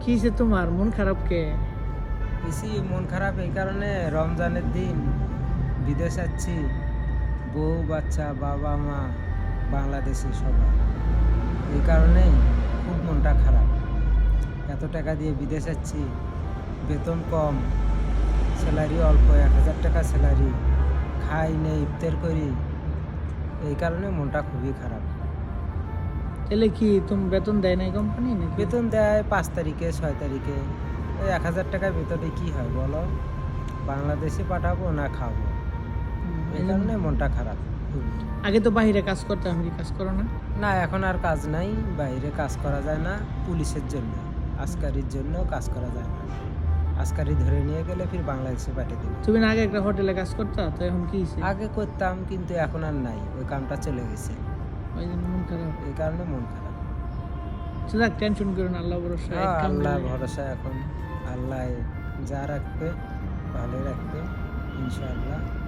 কিসে তোমার মন খারাপ কে? বেশি মন খারাপ এই কারণে, রমজানের দিন বিদেশ যাচ্ছি, বউ বাচ্চা বাবা মা বাংলাদেশে সবাই, এই কারণে খুব মনটা খারাপ। এত টাকা দিয়ে বিদেশ যাচ্ছি, বেতন কম, স্যালারি অল্প, 1000 টাকা স্যালারি, খাই নেই, ইফতার করি, এই কারণে মনটা খুবই খারাপ। তাহলে কি তুমি বেতন দেয় নাই কোম্পানি নাকি? বেতন দেয় 5 তারিখে 6 তারিখে, ওই 1000 টাকা বেতনে কি হয় বলো? বাংলাদেশে পাঠাবো না খাবো, এই কারণে মনটা খারাপ খুবই। আগে তো বাইরে কাজ করতে, আমি কি কাজ করো না? না, এখন আর কাজ নাই, বাইরে কাজ করা যায় না, পুলিশের জন্য, আস্কারির জন্য কাজ করা যায় না। আস্কারি ধরে নিয়ে গেলে ফির বাংলাদেশে পাঠিয়ে দেবে। তুমি না আগে একটা হোটেলে কাজ করতা, তো এখন কি হইছে? আগে করতাম কিন্তু এখন আর নাই, ওই কামটা চলে গেছে, ওই জন্য মন খারাপ। এই কারণে মন খারাপ। সেটা টেনশন করো না, আল্লাহ ভরসা। এক কাম আল্লাহ করলে- ভরসা, এখন আল্লাহ যা রাখবে ভালো রাখবে ইনশাআল্লাহ।